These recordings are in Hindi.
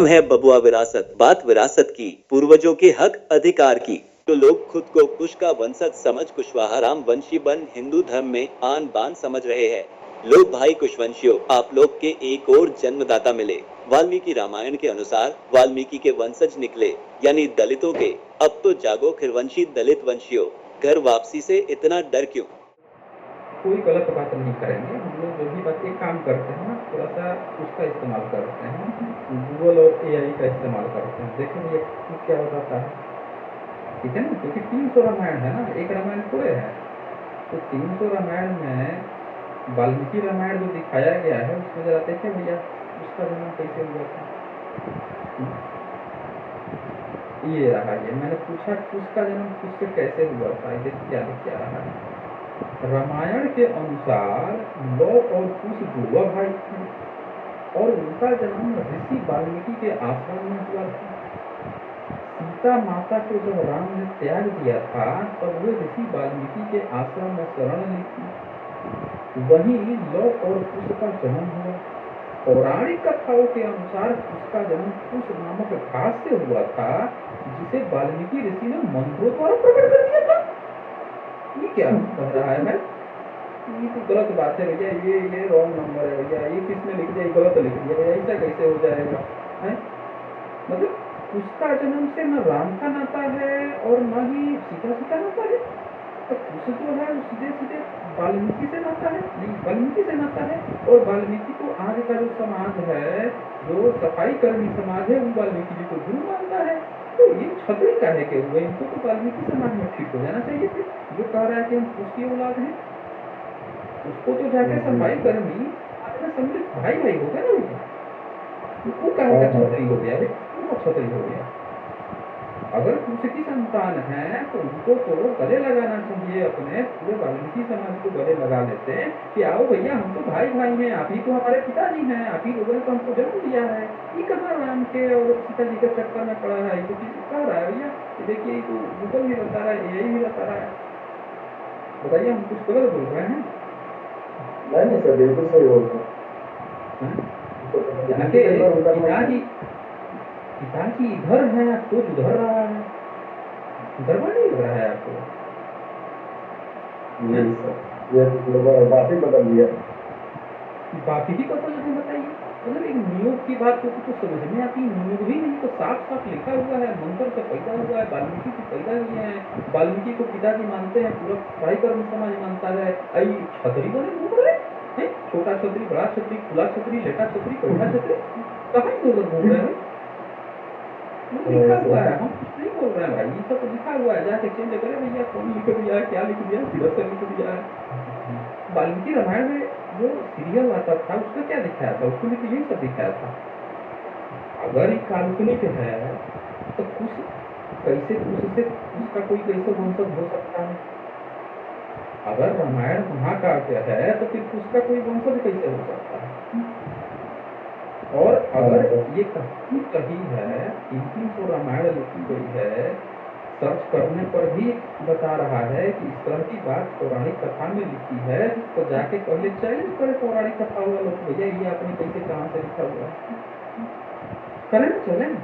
हम है बबुआ विरासत, बात विरासत की, पूर्वजों के हक अधिकार की। तो लोग खुद को कुश का वंशज समझ कुशवाहा राम वंशी बन हिंदू धर्म में आन बान समझ रहे हैं। लोग भाई कुशवंशियों, आप लोग के एक और जन्मदाता मिले। वाल्मीकि रामायण के अनुसार वाल्मीकि के वंशज निकले, यानी दलितों के। अब तो जागो खिरवंशी दलित वंशियों, घर वापसी से इतना डर क्यों? कोई गलत बात नहीं करेंगे। हम लोग जो भी बात एक काम करते हैं ना, थोड़ा सा उसका इस्तेमाल करते हैं, गूगल और एआई का इस्तेमाल करते हैं। देखें ये क्या हो जाता है, ठीक है ना, क्योंकि 300 रामायण है ना, एक रामायण थोड़े है। तो 300 रामायण में वाल्मीकि रामायण जो दिखाया गया है उसमें जरा देखें भैया उसका जन्म कैसे हुआ था। ये रहा, ये मैंने पूछा उसका जन्म किससे कैसे हुआ था। ये क्या लिखा रहा है, रामायण के अनुसार लौ और कुश दो भाई थे और उनका जन्म ऋषि वाल्मीकि के आश्रम में हुआ था। सीता माता को जब राम ने त्याग दिया था तब वे ऋषि वाल्मीकि के आश्रम में शरण ली थी। वहीं लौ और कुश का जन्म हुआ। पौराणिक कथाओं के अनुसार उसका जन्म कुश नामक घास से हुआ था, जिसे वाल्मीकि ऋषि ने मंत्रों द्वारा प्रकट कर दिया था। ये क्या कह रहा है? ये तो गलत बात है भैया, ये रॉन्ग नंबर है भैया। ये किसने लिख दिया, गलत लिख दिया भैया, ऐसा कैसे हो जाएगा है? मतलब उसका जन्म से न राम का नाता है और न ही सीता जी का नाता है। तो कुश जो है वो सीधे सीधे वाल्मीकि से नाता है, नहीं वाल्मीकि से नाता है। और वाल्मीकि को आज का जो समाज है, जो सफाई कर्मी समाज है, वो वाल्मीकि जी को गुरु मानता है। तो ये छतरी काहे के हुए? इनको तो वाल्मीकि समाज में ठीक हो जाना चाहिए थे। जो कह रहा है कि हम कुश की औलाद हैं, उसको तो जाके सफाई कर्मी आज में सम्मिलित भाई भाई हो गए ना भैया। वो काहे का छतरी हो गया? वो छतरी हो गया। अगर कुश की संतान है तो उनको तो गले लगाना चाहिए, अपने पूरे वाल्मीकि समाज को गले लगा लेते हैं कि आओ भैया हम तो भाई भाई हैं, आप ही तो हमारे पिताजी हैं, आप ही लोगों ने तो हमको जन्म दिया है। ये कहाँ राम के और सीता जी के चक्कर में पड़ा है? ये तो चीज कह रहा है भैया। देखिए तो गूगल भी बता रहा है, एआई भी बता रहा है। बताइए हम कुछ गलत बोल रहे हैं? नहीं सर, बिल्कुल सही बोल रहे हैं। जाके पिताजी इधर है तो उधर रहा है, गड़बड़ नहीं लग रहा है आपको? नहीं सर, ये बात ही बदल दिया। बात ही बदल रहे, बताइए। मतलब एक नियोग की बात को तो समझ में आती, नियोग भी नहीं तो साफ साफ लिखा हुआ है, मंत्र से पैदा हुआ है, वाल्मीकि से पैदा हुए हैं, वाल्मीकि को पिताजी मानते हैं, पूरा भाई कर्म समाज मानता है। आई छतरी बने घूम रहे हैं, छोटा छतरी, बड़ा छतरी, खुला छतरी, लेटा छतरी, बैठा छतरी, कहाँ इधर घूम रहे हैं? लिखा हुआ है, हम कुछ नहीं बोल रहे हैं भाई, ये सब लिखा हुआ है। जाके चेंज करे भैया, कौन लिख दिया है, क्या लिख दिया, किधर से लिख दिया है। वाल्मीकि रामायण में जो सीरियल आता था उसमें क्या दिखाया था? उसमें तो यही सब दिखाया था। अगर ये काल्पनिक है तो कुछ कैसे कुछ से उसका कोई कैसे वंशज हो सकता है? अगर रामायण महाकाव्य है तो फिर उसका कोई वंशज कैसे हो सकता है? और अगर ये कहानी सही है, 300 रामायण लिखी गई है, सर्च करने पर भी बता रहा है कि इस तरह की बात पौराणिक कथा में लिखी है, तो जाके पहले चैलेंज करे पौराणिक कथा वाला लोग, भैया ये आपने कैसे कहाँ से लिखा हुआ है? करें चलें,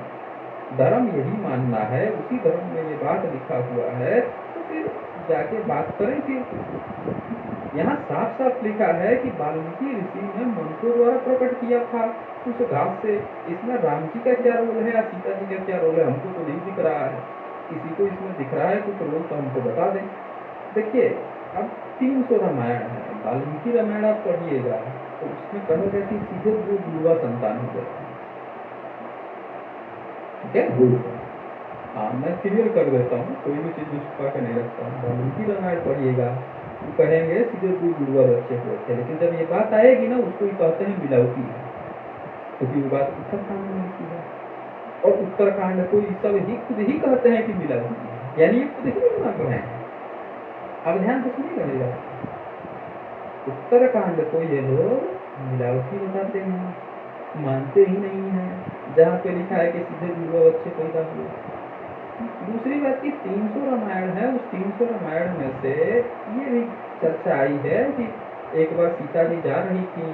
धर्म यही मानना है, उसी धर्म में ये बात लिखा हुआ है, तो फिर जाके बात करें। फिर यहाँ साफ साफ लिखा है कि वाल्मीकि ऋषि ने मंत्रों द्वारा प्रकट किया था उस घास से। इसमें राम जी का क्या रोल है या सीता जी का क्या रोल है हमको तो नहीं दिख रहा है। किसी को इसमें दिख रहा है कुछ रोल तो हमको बता दें। देखिए अब 300 रामायण है, वाल्मीकि रामायण आप पढ़िएगा तो उसमें कहा गया कि सीधे दो जुड़वा संतान हुए। ठीक है, हाँ मैं क्लियर कर देता हूँ, कोई भी चीज छुपा के नहीं रखता हूँ। वाल्मीकि रामायण पढ़िएगा तो कहेंगे सीधे दो जुड़वा बच्चे हुए थे, लेकिन जब ये बात आएगी ना उसको ही कहते हैं मिलावटी है, क्योंकि वो बात उत्तरकांड में लिखी है। और उत्तरकांड को ये सब ही खुद ही कहते हैं कि मिलावटी है, यानी ये खुद ही नहीं मान रहे हैं। अब ध्यान से सुनिएगा मेरा, उत्तरकांड को ये लोग मिलावटी बताते हैं, मानते ही नहीं है, जहाँ पे लिखा है कि सीधे जुड़वा बच्चे पैदा हुए। दूसरी बात की 300 रामायण है, उस 300 रामायण में से ये भी चर्चा आई है कि एक बार सीता जी जा रही थी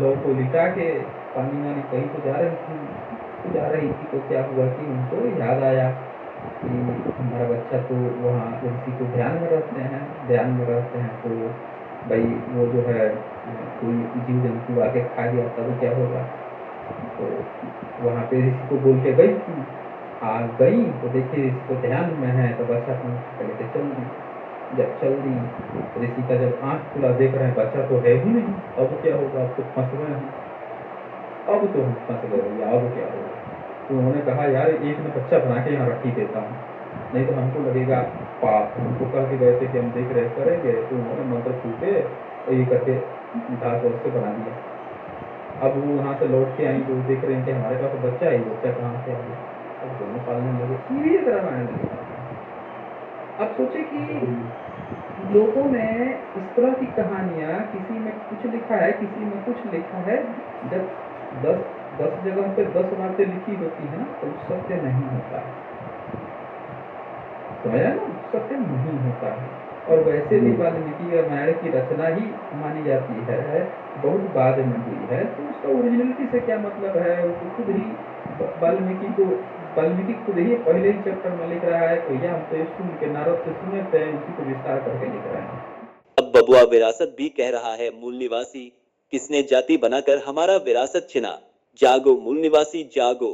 लौ को लिटा के पानी वानी कहीं तो जा रही थी तो क्या हुआ कि उनको याद आया कि हमारा बच्चा तो वहाँ ऋषि को ध्यान में रहते हैं तो भाई वो जो है कोई जीव जंतु आके खा गया तब क्या होगा। तो वहाँ पे ऋषि को बोल के गई थी, आ गई तो देखिए ऋषि को ध्यान में है तो बच्चा अपना लेके चल दी। जब चल दी ऋषि का जब आँख खुला देख रहे हैं बच्चा तो है ही नहीं, अब क्या होगा, अब तो फंस गए हैं, अब तो हम फंस गए भैया, अब क्या होगा। तो उन्होंने कहा यार एक मैं बच्चा बना के यहाँ रख ही देता हूँ, नहीं तो हमको लगेगा पाप। हमको कह के गए थे कि हम देख रहे करेंगे, तो उन्होंने मंत्र छूटे और ये करके घास वास से बना दिया। अब वो वहाँ से लौट के आई तो देख रहे हैं कि हमारे पास बच्चा है, बच्चा कहाँ से आ गया। अब दोनों पालने लगे, ये तरह रामायण लिखा था। अब सोचे कि लोगों ने इस तरह की कहानियां, किसी में कुछ लिखा है किसी में कुछ लिखा है, जब 10 जगह पे 10 बातें लिखी होती है ना तो सत्य नहीं होता है, समझा ना, सत्य नहीं होता है। और वैसे भी वाल्मीकि रामायण की रचना ही मानी जाती है, बहुत बाद में हुई है, तो उसका ओरिजिनलिटी से क्या मतलब है। वो खुद ही वाल्मीकि खुद ही पहले ही चैप्टर में लिख रहा है तो यह हम तो ये सुन के नारद से सुने थे, उसी को विस्तार करके लिख रहे हैं। अब बबुआ विरासत भी कह रहा है, मूल निवासी किसने जाति बनाकर हमारा विरासत छिना, जागो मूल निवासी जागो।